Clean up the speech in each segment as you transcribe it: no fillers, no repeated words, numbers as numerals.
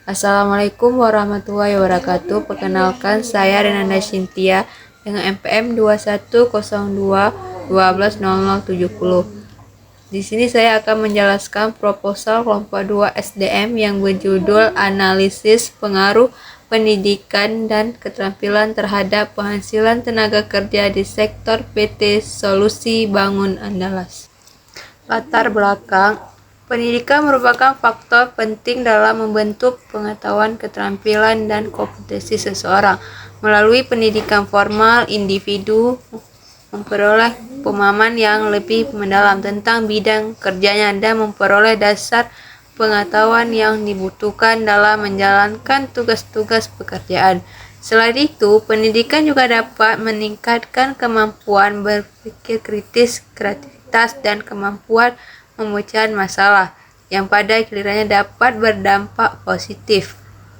Assalamualaikum warahmatullahi wabarakatuh. Perkenalkan, saya Renanda Cynthia dengan NPM 2102 Di sini saya akan menjelaskan proposal kelompok 2 SDM yang berjudul Analisis Pengaruh Pendidikan dan Keterampilan Terhadap Penghasilan Tenaga Kerja di Sektor PT Solusi Bangun Andalas. Latar belakang: pendidikan merupakan faktor penting dalam membentuk pengetahuan, keterampilan, dan kompetensi seseorang. Melalui pendidikan formal, individu memperoleh pemahaman yang lebih mendalam tentang bidang kerjanya dan memperoleh dasar pengetahuan yang dibutuhkan dalam menjalankan tugas-tugas pekerjaan. Selain itu, pendidikan juga dapat meningkatkan kemampuan berpikir kritis, kreativitas, dan kemampuan memecahan masalah, yang pada gilirannya dapat berdampak positif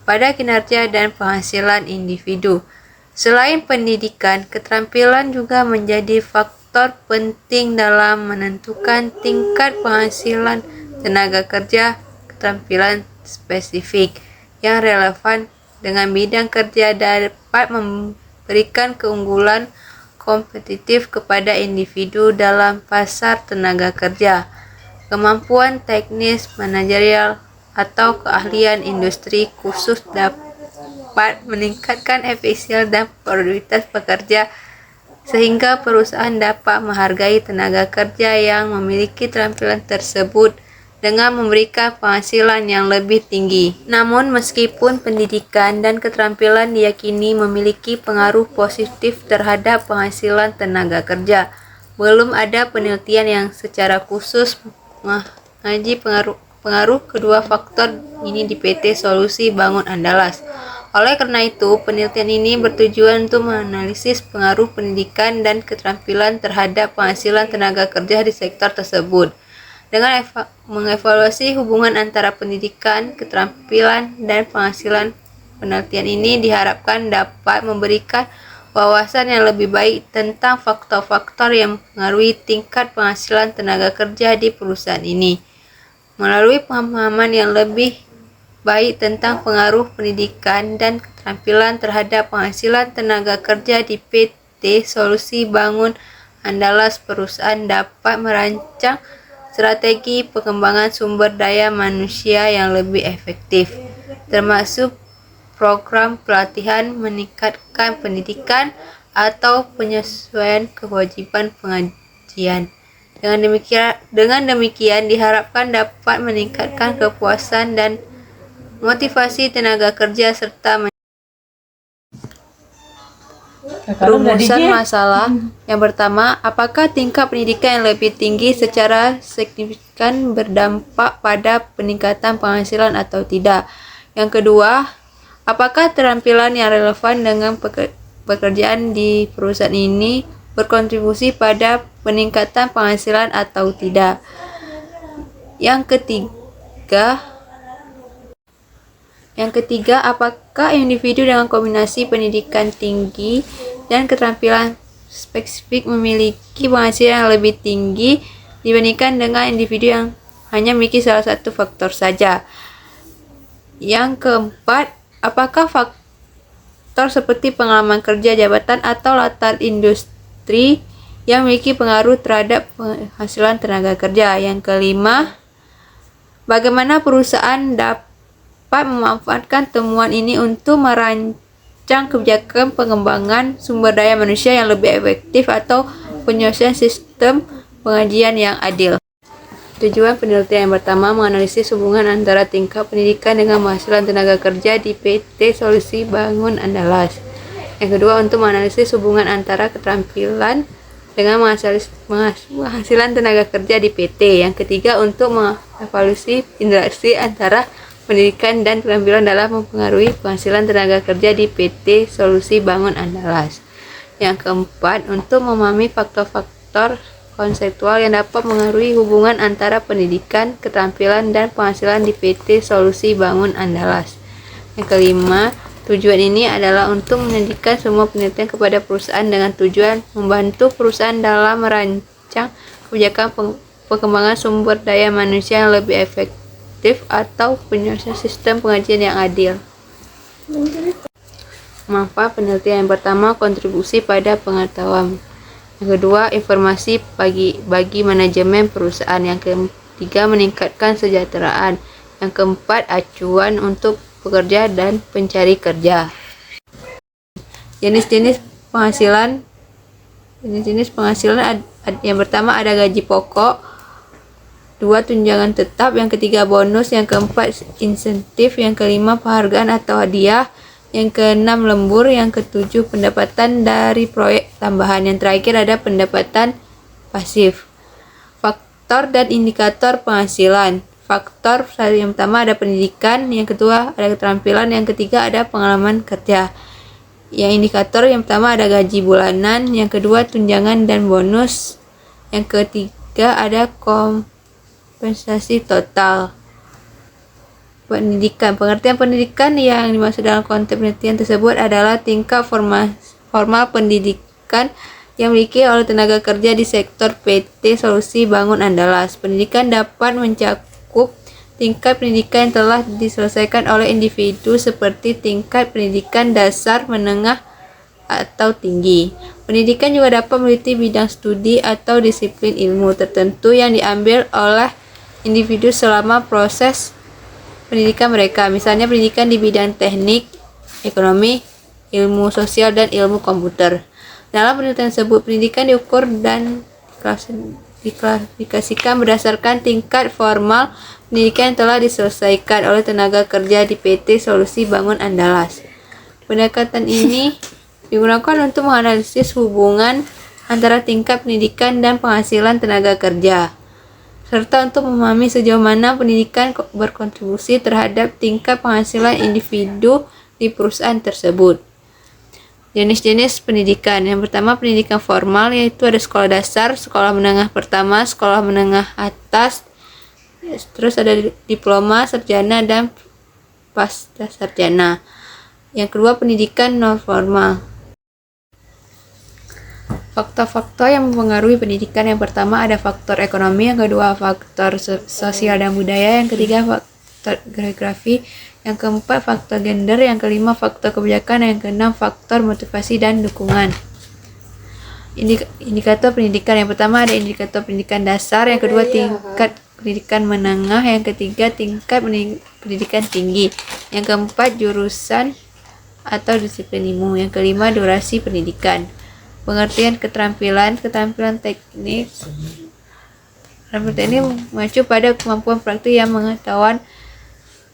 pada kinerja dan penghasilan individu. Selain pendidikan, keterampilan juga menjadi faktor penting dalam menentukan tingkat penghasilan tenaga kerja. Keterampilan spesifik yang relevan dengan bidang kerja dapat memberikan keunggulan kompetitif kepada individu dalam pasar tenaga kerja. Kemampuan teknis, manajerial, atau keahlian industri khusus dapat meningkatkan efisiensi dan produktivitas pekerja sehingga perusahaan dapat menghargai tenaga kerja yang memiliki keterampilan tersebut dengan memberikan penghasilan yang lebih tinggi. Namun, meskipun pendidikan dan keterampilan diyakini memiliki pengaruh positif terhadap penghasilan tenaga kerja, belum ada penelitian yang secara khusus mengaji pengaruh kedua faktor ini di PT Solusi Bangun Andalas. Oleh karena itu, penelitian ini bertujuan untuk menganalisis pengaruh pendidikan dan keterampilan terhadap penghasilan tenaga kerja di sektor tersebut. Dengan mengevaluasi hubungan antara pendidikan, keterampilan, dan penghasilan, penelitian ini diharapkan dapat memberikan wawasan yang lebih baik tentang faktor-faktor yang mempengaruhi tingkat penghasilan tenaga kerja di perusahaan ini. Melalui pemahaman yang lebih baik tentang pengaruh pendidikan dan keterampilan terhadap penghasilan tenaga kerja di PT Solusi Bangun Andalas, perusahaan dapat merancang strategi pengembangan sumber daya manusia yang lebih efektif, termasuk program pelatihan, meningkatkan pendidikan, atau penyesuaian kewajiban pengajian. Dengan demikian diharapkan dapat meningkatkan kepuasan dan motivasi tenaga kerja serta rumusan masalah. Yang pertama, apakah tingkat pendidikan yang lebih tinggi secara signifikan berdampak pada peningkatan penghasilan atau tidak? Yang kedua, apakah keterampilan yang relevan dengan pekerjaan di perusahaan ini berkontribusi pada peningkatan penghasilan atau tidak? Yang ketiga, apakah individu dengan kombinasi pendidikan tinggi dan keterampilan spesifik memiliki penghasilan yang lebih tinggi dibandingkan dengan individu yang hanya memiliki salah satu faktor saja? Yang keempat, apakah faktor seperti pengalaman kerja, jabatan, atau latar industri yang memiliki pengaruh terhadap penghasilan tenaga kerja? Yang kelima, bagaimana perusahaan dapat memanfaatkan temuan ini untuk merancang kebijakan pengembangan sumber daya manusia yang lebih efektif atau penyelesaian sistem pengajian yang adil? Tujuan penelitian yang pertama, menganalisis hubungan antara tingkat pendidikan dengan penghasilan tenaga kerja di PT Solusi Bangun Andalas. Yang kedua, untuk menganalisis hubungan antara keterampilan dengan penghasilan tenaga kerja di PT. Yang ketiga, untuk mengevaluasi interaksi antara pendidikan dan keterampilan dalam mempengaruhi penghasilan tenaga kerja di PT Solusi Bangun Andalas. Yang keempat, untuk memahami faktor-faktor konseptual yang dapat mengaruhi hubungan antara pendidikan, keterampilan, dan penghasilan di PT Solusi Bangun Andalas. Yang kelima, tujuan ini adalah untuk menyajikan semua penelitian kepada perusahaan dengan tujuan membantu perusahaan dalam merancang kebijakan pengembangan sumber daya manusia yang lebih efektif objektif atau penyelesaian sistem pengajian yang adil. Manfaat penelitian yang pertama, kontribusi pada pengetahuan. Yang kedua, informasi bagi manajemen perusahaan. Yang ketiga, meningkatkan kesejahteraan. Yang keempat, acuan untuk pekerja dan pencari kerja. Jenis-jenis penghasilan. Yang pertama ada gaji pokok, dua tunjangan tetap, yang ketiga bonus, yang keempat insentif, yang kelima penghargaan atau hadiah, yang keenam lembur, yang ketujuh pendapatan dari proyek tambahan, yang terakhir ada pendapatan pasif. Faktor dan indikator penghasilan. Faktor yang pertama ada pendidikan, yang kedua ada keterampilan, yang ketiga ada pengalaman kerja. Yang indikator yang pertama ada gaji bulanan, yang kedua tunjangan dan bonus, yang ketiga ada kompensasi total. Pendidikan. Pengertian pendidikan yang dimaksud dalam konteks penelitian tersebut adalah tingkat formal pendidikan yang dimiliki oleh tenaga kerja di sektor PT Solusi Bangun Andalas. Pendidikan dapat mencakup tingkat pendidikan yang telah diselesaikan oleh individu seperti tingkat pendidikan dasar, menengah, atau tinggi. Pendidikan juga dapat meliputi bidang studi atau disiplin ilmu tertentu yang diambil oleh individu selama proses pendidikan mereka, misalnya pendidikan di bidang teknik, ekonomi, ilmu sosial, dan ilmu komputer. Dalam penelitian tersebut, pendidikan diukur dan diklasifikasikan berdasarkan tingkat formal pendidikan yang telah diselesaikan oleh tenaga kerja di PT Solusi Bangun Andalas. Pendekatan ini digunakan untuk menganalisis hubungan antara tingkat pendidikan dan penghasilan tenaga kerja, serta untuk memahami sejauh mana pendidikan berkontribusi terhadap tingkat penghasilan individu di perusahaan tersebut. Jenis-jenis pendidikan. Yang pertama, pendidikan formal, yaitu ada sekolah dasar, sekolah menengah pertama, sekolah menengah atas, terus ada diploma, sarjana, dan pasca sarjana. Yang kedua, pendidikan non formal. Faktor-faktor yang mempengaruhi pendidikan. Yang pertama ada faktor ekonomi, yang kedua faktor sosial dan budaya, yang ketiga faktor geografi, yang keempat faktor gender, yang kelima faktor kebijakan, yang keenam faktor motivasi dan dukungan. Indikator pendidikan. Yang pertama ada indikator pendidikan dasar, yang kedua tingkat pendidikan menengah, yang ketiga tingkat pendidikan tinggi, yang keempat jurusan atau disiplin ilmu, yang kelima durasi pendidikan. Pengertian keterampilan teknik. Keterampilan teknik mengacu pada kemampuan praktik yang pengetahuan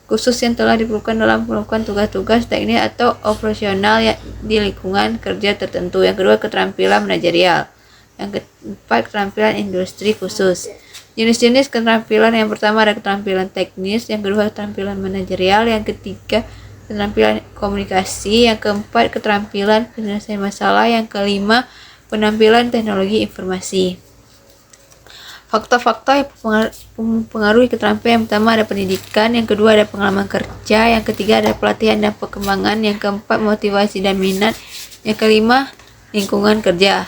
khusus yang telah diperlukan dalam melakukan tugas-tugas teknik atau operasional di lingkungan kerja tertentu. Yang kedua, keterampilan manajerial. Yang keempat, keterampilan industri khusus. Jenis-jenis keterampilan. Yang pertama ada keterampilan teknis, yang kedua keterampilan manajerial, yang ketiga keterampilan komunikasi, yang keempat keterampilan penyelesaian masalah, yang kelima penampilan teknologi informasi. Faktor-faktor yang mempengaruhi keterampilan. Yang pertama ada pendidikan, yang kedua ada pengalaman kerja, yang ketiga ada pelatihan dan perkembangan, yang keempat motivasi dan minat, yang kelima lingkungan kerja.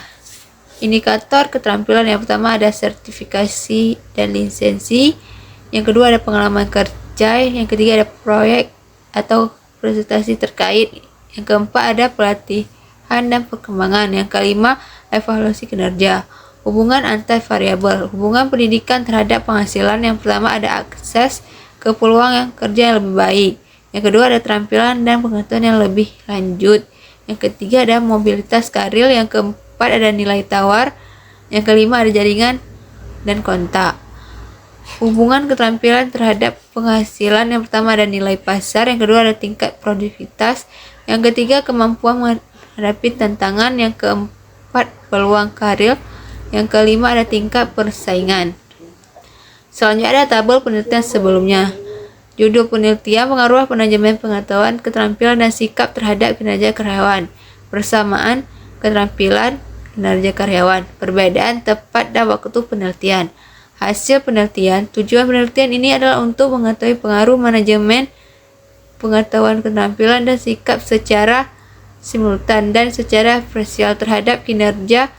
Indikator keterampilan. Yang pertama ada sertifikasi dan lisensi, yang kedua ada pengalaman kerja, yang ketiga ada proyek atau presentasi terkait, yang keempat ada pelatihan dan perkembangan, yang kelima evaluasi kinerja. Hubungan antar variabel. Hubungan pendidikan terhadap penghasilan. Yang pertama ada akses ke peluang yang kerja yang lebih baik, yang kedua ada keterampilan dan pengetahuan yang lebih lanjut, yang ketiga ada mobilitas karir, yang keempat ada nilai tawar, yang kelima ada jaringan dan kontak. Hubungan keterampilan terhadap penghasilan. Yang pertama ada nilai pasar, yang kedua ada tingkat produktivitas, yang ketiga kemampuan menghadapi tantangan, yang keempat peluang karir, yang kelima ada tingkat persaingan. Selanjutnya ada tabel penelitian sebelumnya. Judul penelitian: pengaruh manajemen pengetahuan, keterampilan, dan sikap terhadap kinerja karyawan. Persamaan keterampilan kinerja karyawan. Perbedaan tepat dan waktu penelitian. Hasil penelitian. Tujuan penelitian ini adalah untuk mengetahui pengaruh manajemen pengetahuan, keterampilan, dan sikap secara simultan dan secara parsial terhadap kinerja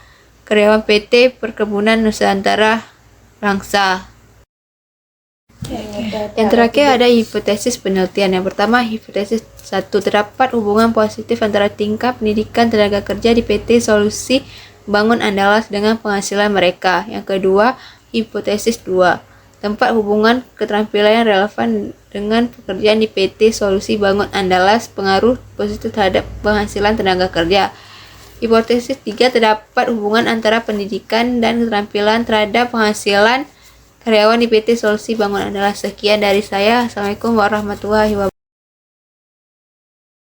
karyawan PT Perkebunan Nusantara Langsa. Yang terakhir ada hipotesis penelitian. Yang pertama, hipotesis 1, terdapat hubungan positif antara tingkat pendidikan tenaga kerja di PT Solusi Bangun Andalas dengan penghasilan mereka. Yang kedua, hipotesis 2, tempat hubungan keterampilan yang relevan dengan pekerjaan di PT Solusi Bangun Andalas pengaruh positif terhadap penghasilan tenaga kerja. Hipotesis 3, terdapat hubungan antara pendidikan dan keterampilan terhadap penghasilan karyawan di PT Solusi Bangun Andalas. Sekian dari saya. Assalamualaikum warahmatullahi wabarakatuh.